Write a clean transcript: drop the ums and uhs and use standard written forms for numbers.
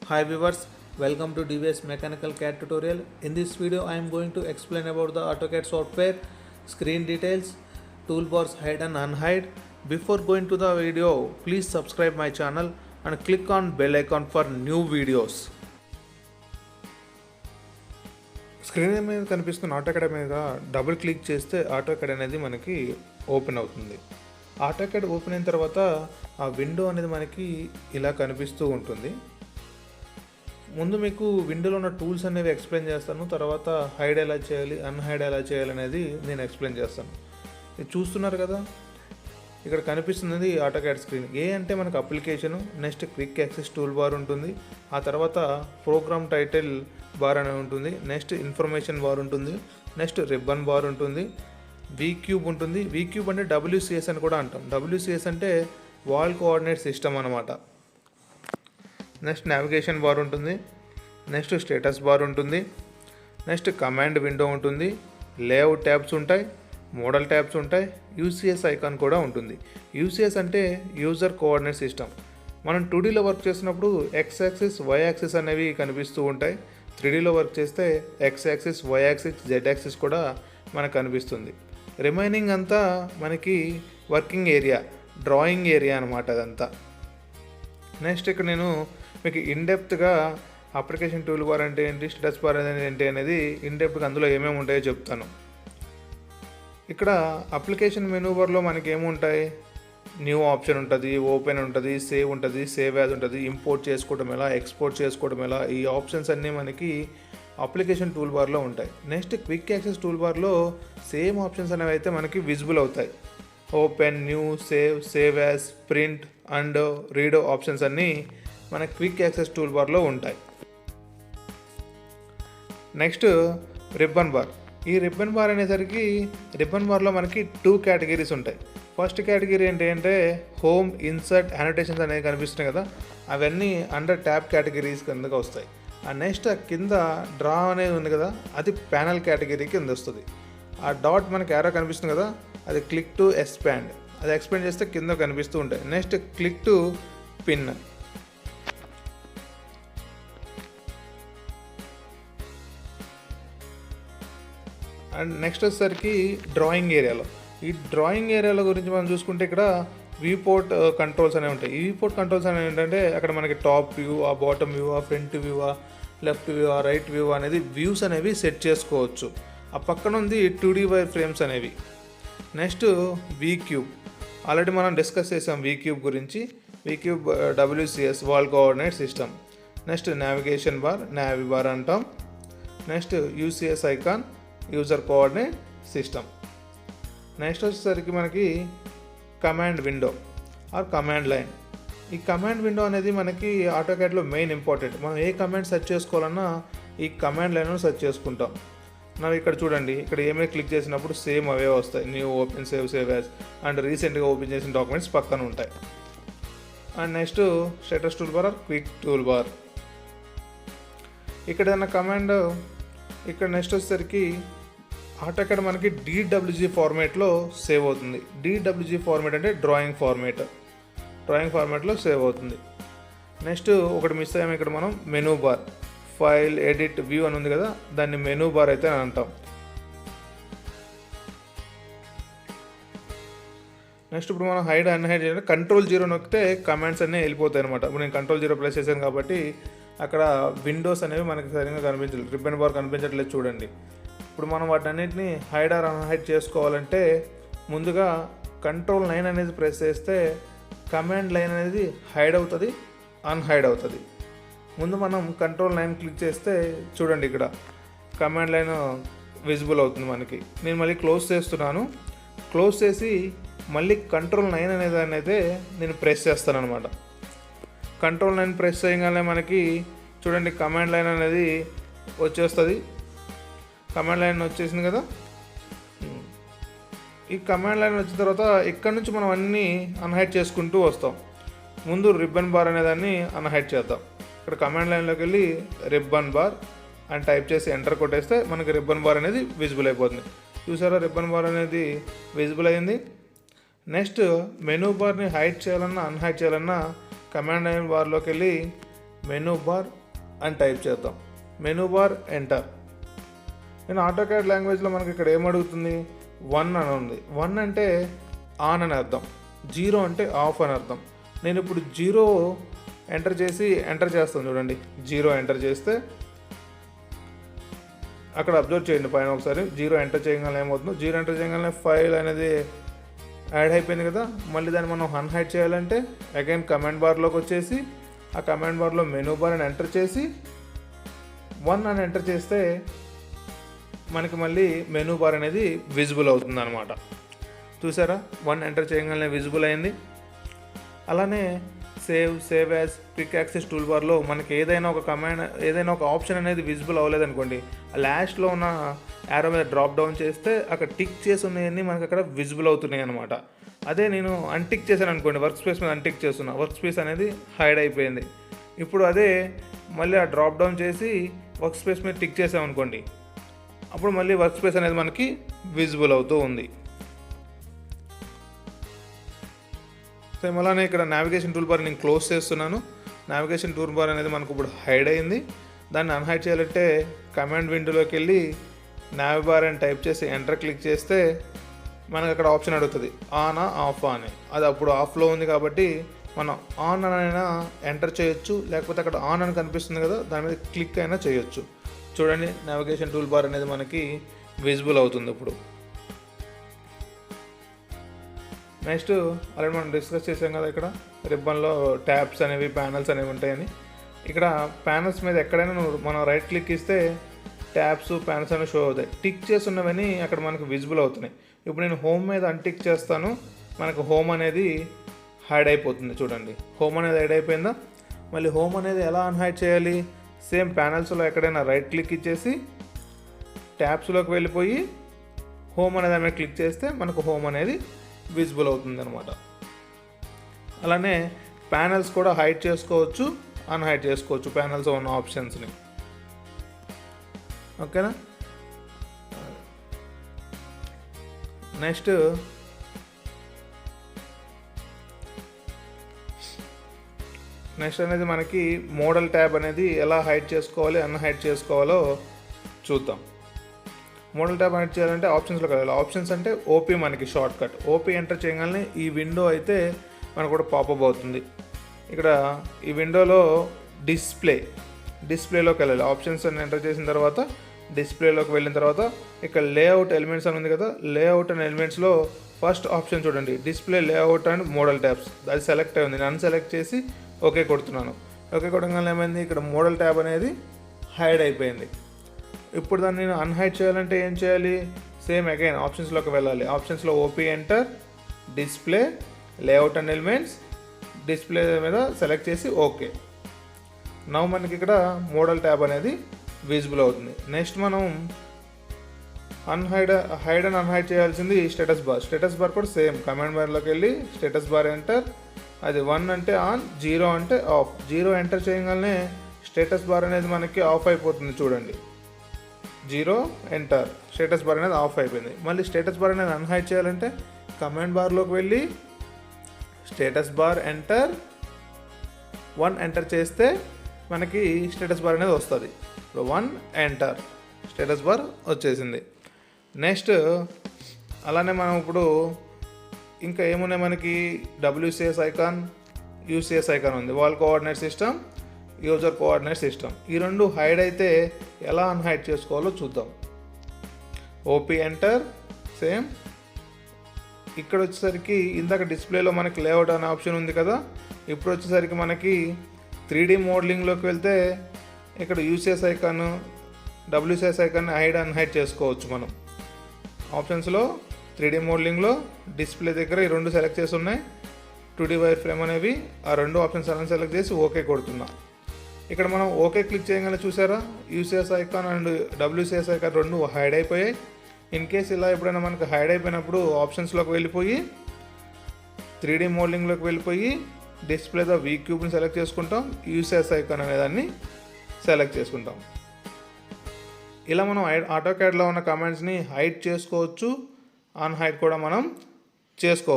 Hi viewers, welcome to DVS Mechanical CAD tutorial. In this video I am going to explain about the AutoCAD software, screen details, toolbars hide and unhide. Before going to the video, please subscribe my channel and click on bell icon for new videos. Screen మీద కనిపిస్తున్న AutoCAD మీద double click చేస్తే AutoCAD అనేది మనకి open అవుతుంది. AutoCAD open అయిన తర్వాత ఆ విండో అనేది మనకి ఇలా కనిపిస్తూ ఉంటుంది. ముందు మీకు విండోలో ఉన్న టూల్స్ అనేవి ఎక్స్ప్లెయిన్ చేస్తాను, తర్వాత హైడ్ ఎలా చేయాలి అన్హైడ్ ఎలా చేయాలి అనేది నేను ఎక్స్ప్లెయిన్ చేస్తాను. ఇది చూస్తున్నారు కదా, ఇక్కడ కనిపిస్తున్నది ఆటోకాడ్ స్క్రీన్. ఏ అంటే మనకు application, next quick access tool bar ఉంటుంది, ఆ తర్వాత ప్రోగ్రామ్ టైటిల్ బార్ అనేది ఉంటుంది, నెక్స్ట్ ఇన్ఫర్మేషన్ బార్ ఉంటుంది, నెక్స్ట్ రిబ్బన్ బార్ ఉంటుంది, వీ క్యూబ్ ఉంటుంది. వీ క్యూబ్ అంటే WCS అని కూడా అంటాం. WCS అంటే వాల్ కోఆర్డినేట్ సిస్టమ్ అనమాట. నెక్స్ట్ నావిగేషన్ బార్ ఉంటుంది, నెక్స్ట్ స్టేటస్ బార్ ఉంటుంది, నెక్స్ట్ కమాండ్ విండో ఉంటుంది, లేఅవుట్ ట్యాబ్స్ ఉంటాయి, మోడల్ ట్యాబ్స్ ఉంటాయి, UCS ఐకాన్ కూడా ఉంటుంది. UCS అంటే యూజర్ కోఆర్డినేట్ సిస్టమ్. మనం 2Dలో వర్క్ చేసినప్పుడు X యాక్సిస్, Y యాక్సిస్ అనేవి కనిపిస్తూ ఉంటాయి. 3Dలో వర్క్ చేస్తే X axis, Y axis, Z axis కూడా మనకు కనిపిస్తుంది. రిమైనింగ్ అంతా మనకి వర్కింగ్ ఏరియా, డ్రాయింగ్ ఏరియా అనమాట అదంతా. నెక్స్ట్ ఇక్కడ నేను మీకు ఇన్డెప్త్గా అప్లికేషన్ టూల్ బార్ అంటే ఏంటి, స్టేటస్ బార్ ఏంటి అనేది ఇన్డెప్త్గా అందులో ఏమేమి ఉంటాయో చెప్తాను. ఇక్కడ అప్లికేషన్ మెనూ బార్లో మనకి ఏముంటాయి, న్యూ ఆప్షన్ ఉంటుంది, ఓపెన్ ఉంటుంది, సేవ్ ఉంటుంది, సేవ్ యాజ్ ఉంటుంది, ఇంపోర్ట్ చేసుకోవడం ఎలా, ఎక్స్పోర్ట్ చేసుకోవడం ఎలా, ఈ ఆప్షన్స్ అన్నీ మనకి అప్లికేషన్ టూల్ బార్లో ఉంటాయి. నెక్స్ట్ క్విక్ యాక్సెస్ టూల్ బార్లో సేమ్ ఆప్షన్స్ అనేవి అయితే మనకి విజిబుల్ అవుతాయి. Open, new, save, save as, print and read options అన్నీ మన క్విక్ యాక్సెస్ టూల్ బార్లో ఉంటాయి. Next ribbon bar. ఈ రిబ్బన్ బార్ అనేసరికి రిబ్బన్ బార్లో మనకి 2 కేటగిరీస్ ఉంటాయి. ఫస్ట్ కేటగిరీ ఏంటంటే హోమ్, ఇన్సర్ట్, అనోటేషన్స్ అనేవి కనిపిస్తున్నాయి కదా, అవన్నీ అండర్ ట్యాబ్ కేటగిరీస్ కిందగా వస్తాయి. ఆ నెక్స్ట్ కింద డ్రా అనేది ఉంది కదా, అది ప్యానల్ కేటగిరీ కింద వస్తుంది. ఆ డాట్ మనకి యారో కనిపిస్తుంది కదా, అది క్లిక్ టు ఎక్స్పాండ్. అది ఎక్స్పాండ్ చేస్తే కింద కనిపిస్తూ ఉంటాయి. Next click to pin. And next వచ్చేసరికి డ్రాయింగ్ ఏరియాలో. ఈ డ్రాయింగ్ ఏరియాలో గురించి మనం చూసుకుంటే ఇక్కడ వ్యూపోర్ట్ కంట్రోల్స్ అనేవి ఉంటాయి. ఈ వ్యూపోర్ట్ కంట్రోల్స్ అనేవి ఏంటంటే అక్కడ మనకి టాప్ వ్యూ, ఆ బాటమ్ వ్యూ, ఆ ఫ్రంట్ వ్యూ, ఆ లెఫ్ట్ వ్యూ, ఆ రైట్ వ్యూ అనేది వ్యూస్ అనేవి సెట్ చేసుకోవచ్చు. ఆ పక్కన ఉంది 2D వైర్ ఫ్రేమ్స్ అనేవి. నెక్స్ట్ వీ క్యూబ్, ఆల్రెడీ మనం డిస్కస్ చేసాం వీ క్యూబ్ గురించి. We cube WCS wall coordinate system. Next navigation bar, నావి బార్ అంటాం. Next UCS icon, user coordinate system. Next వచ్చేసరికి మనకి command window are command line. ఈ command window అనేది మనకి ఆటోకాడ్లో మెయిన్ ఇంపార్టెంట్. మనం ఏ కమాండ్ సెర్చ్ చేసుకోవాలన్నా ఈ కమాండ్ లైన్లో సెర్చ్ చేసుకుంటాం. మనం ఇక్కడ చూడండి, ఇక్కడ ఏమైనా క్లిక్ చేసినప్పుడు సేమ్ అవే వస్తాయి. New, open, save, save as and రీసెంట్గా ఓపెన్ చేసిన డాక్యుమెంట్స్ పక్కన ఉంటాయి. And next status tool bar or quick tool bar. ఇక్కడ ఏదైనా కమాండ్, ఇక్కడ నెక్స్ట్ వచ్చేసరికి ఆటోకాడ్ మనకి DWG ఫార్మేట్లో సేవ్ అవుతుంది. DWG ఫార్మేట్ అంటే డ్రాయింగ్ ఫార్మేట్లో సేవ్ అవుతుంది. నెక్స్ట్ ఒకటి మిస్ అయ్యాము, ఇక్కడ మనం menu bar, file, edit, view అని ఉంది కదా, దాన్ని మెనూ బార్ అయితే అని అంటాం. నెక్స్ట్ ఇప్పుడు మనం హైడ్ అన్హైడ్ చేయాలి. Ctrl+0 నొక్కితే కమాండ్స్ అన్నీ వెళ్ళిపోతాయి అనమాట. ఇప్పుడు నేను Ctrl+0 ప్రెస్ చేశాను కాబట్టి అక్కడ విండోస్ అనేవి మనకి సరిగ్గా కనిపించలేదు, రిబ్బన్ బార్ కనిపించట్లేదు చూడండి. ఇప్పుడు మనం వాటన్నిటిని హైడ్ ఆర్ అన్హైడ్ చేసుకోవాలంటే ముందుగా Ctrl+9 అనేది ప్రెస్ చేస్తే కమాండ్ లైన్ అనేది హైడ్ అవుతుంది, అన్హైడ్ అవుతుంది. ముందు మనం Ctrl+9 క్లిక్ చేస్తే చూడండి ఇక్కడ కమాండ్ లైన్ విజిబుల్ అవుతుంది మనకి. నేను మళ్ళీ క్లోజ్ చేస్తున్నాను. క్లోజ్ చేసి మళ్ళీ Ctrl+9 అనేదాన్ని అయితే నేను ప్రెస్ చేస్తాను అనమాట. Ctrl+9 ప్రెస్ చేయగానే మనకి చూడండి కమాండ్ లైన్ అనేది వచ్చేస్తుంది. కమాండ్ లైన్ వచ్చేసింది కదా. ఈ కమాండ్ లైన్ వచ్చిన తర్వాత ఇక్కడ నుంచి మనం అన్నీ అన్హైడ్ చేసుకుంటూ వస్తాం. ముందు రిబ్బన్ బార్ అనేదాన్ని అన్హైడ్ చేద్దాం. ఇక్కడ కమాండ్ లైన్లోకి వెళ్ళి రిబ్బన్ బార్ అని టైప్ చేసి ఎంటర్ కొట్టేస్తే మనకి రిబ్బన్ బార్ అనేది విజిబుల్ అయిపోతుంది. చూసారా, రిబ్బన్ బార్ అనేది విజిబుల్ అయింది. నెక్స్ట్ మెనూ బార్ని హైడ్ చేయాలన్నా అన్హైడ్ చేయాలన్నా కమాండ్ లైన్ బార్లోకి వెళ్ళి మెనూ బార్ అని టైప్ చేద్దాం. Menu bar enter. నేను ఆటోకాడ్ లాంగ్వేజ్లో మనకి ఇక్కడ ఏమడుగుతుంది, 1 అని ఉంది. 1 అంటే ఆన్ అని అర్థం, 0 అంటే ఆఫ్ అని అర్థం. నేను ఇప్పుడు 0 ఎంటర్ చేస్తాను చూడండి. 0 ఎంటర్ చేస్తే అక్కడ అబ్జర్వ్ చేయండి పైన ఒకసారి. 0 ఎంటర్ చేయగానే ఏమవుతుందో, 0 ఎంటర్ చేయగానే ఫైల్ అనేది యాడ్ అయిపోయింది కదా. మళ్ళీ దాన్ని మనం అన్హైడ్ చేయాలంటే అగైన్ కమాండ్ బార్లోకి వచ్చేసి ఆ కమాండ్ బార్లో మెనూ బార్ అని ఎంటర్ చేసి 1 అని ఎంటర్ చేస్తే మనకి మళ్ళీ మెనూ బార్ అనేది విజిబుల్ అవుతుంది అనమాట. చూసారా, 1 ఎంటర్ చేయగానే విజిబుల్ అయింది. అలానే save as quick access tool బార్లో మనకి ఏదైనా ఒక ఆప్షన్ అనేది విజిబుల్ అవ్వలేదనుకోండి, లాస్ట్లో ఉన్న యారో మీద డ్రాప్ డౌన్ చేస్తే అక్కడ టిక్ చేసి ఉన్నాయన్నీ మనకి అక్కడ విజిబుల్ అవుతున్నాయి అనమాట. అదే నేను అన్టిక్ చేశాను అనుకోండి, వర్క్ స్పేస్ మీద అన్టిక్ చేస్తున్నా, వర్క్ స్పేస్ అనేది హైడ్ అయిపోయింది. ఇప్పుడు అదే మళ్ళీ ఆ డ్రాప్ డౌన్ చేసి వర్క్ స్పేస్ మీద టిక్ చేసామనుకోండి, అప్పుడు మళ్ళీ వర్క్ స్పేస్ అనేది మనకి విజిబుల్ అవుతూ ఉంది. సేమ్ అలానే ఇక్కడ నావిగేషన్ టూల్ బార్ నేను క్లోజ్ చేస్తున్నాను. నావిగేషన్ టూల్ బార్ అనేది మనకు ఇప్పుడు హైడ్ అయింది. దాన్ని అన్హైడ్ చేయాలంటే కమాండ్ విండోలోకి వెళ్ళి నావి బార్ అని టైప్ చేసి ఎంటర్ క్లిక్ చేస్తే మనకు అక్కడ ఆప్షన్ అడుగుతుంది, ఆనా ఆఫా అని. అది అప్పుడు ఆఫ్లో ఉంది కాబట్టి మనం ఆన్ అయినా ఎంటర్ చేయొచ్చు, లేకపోతే అక్కడ ఆన్ అని కనిపిస్తుంది కదా దాని మీద క్లిక్ అయినా చేయొచ్చు. చూడండి, నావిగేషన్ టూల్ బార్ అనేది మనకి విజిబుల్ అవుతుంది ఇప్పుడు. నెక్స్ట్ అలాగే మనం డిస్కస్ చేసాం కదా, ఇక్కడ రిబ్బన్లో ట్యాబ్స్ అనేవి ప్యానల్స్ అనేవి ఉంటాయని. ఇక్కడ ప్యానల్స్ మీద ఎక్కడైనా మనం రైట్ క్లిక్ ఇస్తే ట్యాబ్స్ ప్యానల్స్ అనేవి షో అవుతాయి. టిక్ చేసి ఉన్నవన్నీ అక్కడ మనకు విజిబుల్ అవుతున్నాయి. ఇప్పుడు నేను హోమ్ మీద అన్టిక్ చేస్తాను, మనకు హోమ్ అనేది హైడ్ అయిపోతుంది. చూడండి, హోమ్ అనేది హైడ్ అయిపోయిందా. మళ్ళీ హోమ్ అనేది ఎలా అన్హైడ్ చేయాలి, సేమ్ ప్యానల్స్లో ఎక్కడైనా రైట్ క్లిక్ ఇచ్చేసి ట్యాబ్స్లోకి వెళ్ళిపోయి హోమ్ అనేది దాని మీద క్లిక్ చేస్తే మనకు హోమ్ అనేది విజిబుల్ అవుతుంది అనమాట. అలానే ప్యానల్స్ కూడా హైడ్ చేసుకోవచ్చు, అన్హైడ్ చేసుకోవచ్చు ప్యానల్స్ ఉన్న ఆప్షన్స్ని. ఓకేనా. నెక్స్ట్ అనేది మనకి మోడల్ ట్యాబ్ అనేది ఎలా హైడ్ చేసుకోవాలి, అన్హైడ్ చేసుకోవాలో చూద్దాం. మోడల్ ట్యాబ్ హైడ్ చేయాలంటే ఆప్షన్స్లోకి వెళ్ళాలి. ఆప్షన్స్ అంటే ఓపీ మనకి షార్ట్ కట్. ఓపీ ఎంటర్ చేయగానే ఈ విండో అయితే మనకు కూడా పాపప్ అవుతుంది. ఇక్కడ ఈ విండోలో డిస్ప్లేలోకి వెళ్ళాలి. ఆప్షన్స్ అని ఎంటర్ చేసిన తర్వాత డిస్ప్లేలోకి వెళ్ళిన తర్వాత ఇక్కడ లేఅవుట్ ఎలిమెంట్స్ అని ఉంది కదా, లేఅవుట్ అండ్ ఎలిమెంట్స్లో ఫస్ట్ ఆప్షన్ చూడండి, display layout and model tabs. అది సెలెక్ట్ అయింది. నేను అన్సెలెక్ట్ చేసి ఓకే కొడుతున్నాను. ఓకే కొట్టగానే ఏమైంది, ఇక్కడ మోడల్ ట్యాబ్ అనేది హైడ్ అయిపోయింది. ఇప్పుడు దాన్ని నేను అన్హైడ్ చేయాలంటే ఏం చేయాలి, సేమ్ అగైన్ ఆప్షన్స్లోకి వెళ్ళాలి. ఆప్షన్స్లో OP enter, display layout and elements, display మీద సెలెక్ట్ చేసి ఓకే. నవ్ మనకి ఇక్కడ మోడల్ ట్యాబ్ అనేది విజిబుల్ అవుతుంది. నెక్స్ట్ మనం హైడ్ అండ్ అన్హైడ్ చేయాల్సింది స్టేటస్ బార్ కూడా సేమ్ కమాండ్ బార్లోకి వెళ్ళి స్టేటస్ బార్ ఎంటర్, అది 1 అంటే ఆన్, 0 అంటే ఆఫ్. 0 ఎంటర్ చేయగానే స్టేటస్ బార్ అనేది మనకి ఆఫ్ అయిపోతుంది. చూడండి, 0 ఎంటర్, స్టేటస్ బార్ అనేది ఆఫ్ అయిపోయింది. మళ్ళీ స్టేటస్ బార్ అనేది అన్హైడ్ చేయాలంటే కమాండ్ బార్లోకి వెళ్ళి స్టేటస్ బార్ ఎంటర్, 1 ఎంటర్ చేస్తే మనకి స్టేటస్ బార్ అనేది వస్తుంది. ఇప్పుడు 1 ఎంటర్, స్టేటస్ బార్ వచ్చేసింది. నెక్స్ట్ అలానే మనం ఇప్పుడు ఇంకా ఏమున్నాయి, మనకి WCS ఐకాన్, UCS ఐకాన్ ఉంది, wall coordinate system, user coordinate system. ఈ రెండు హైడ్ అయితే ఎలా అన్హైడ్ చేసుకోవాలో చూద్దాం. OP enter, same. ఇక్కడ వచ్చేసరికి ఇందాక డిస్ప్లేలో మనకి లేఅవుట్ అనే ఆప్షన్ ఉంది కదా, ఇప్పుడు వచ్చేసరికి మనకి 3D మోడలింగ్లోకి వెళ్తే ఇక్కడ UCS icon, WCS icon hide unhide చేసుకోవచ్చు మనం. ఆప్షన్స్లో 3D మోడలింగ్లో డిస్ప్లే దగ్గర ఈ రెండు సెలెక్ట్ చేసి ఉన్నాయి, 2D వైర్ ఫ్రేమ్ అనేవి. ఆ రెండు ఆప్షన్స్ అన్నీ సెలెక్ట్ చేసి ఓకే కొడుతున్నా. ఇక్కడ మనం ఓకే క్లిక్ చేయగానే చూసారా, UCS icon and WCS icon రెండు హైడ్ అయిపోయాయి. ఇన్ కేస్ ఇలా ఎప్పుడైనా మనకు హైడ్ అయిపోయినప్పుడు ఆప్షన్స్లోకి వెళ్ళిపోయి 3D మోడలింగ్లోకి వెళ్ళిపోయి డిస్ప్లేతో వీ క్యూబ్ని సెలెక్ట్ చేసుకుంటాం, UCS ఐకాన్ అనేదాన్ని సెలెక్ట్ చేసుకుంటాం. ఇలా మనం ఆటోకాడ్లో ఉన్న కమాండ్స్ని హైడ్ చేసుకోవచ్చు, అన్హైడ్ కూడా మనం చేసుకోవచ్చు.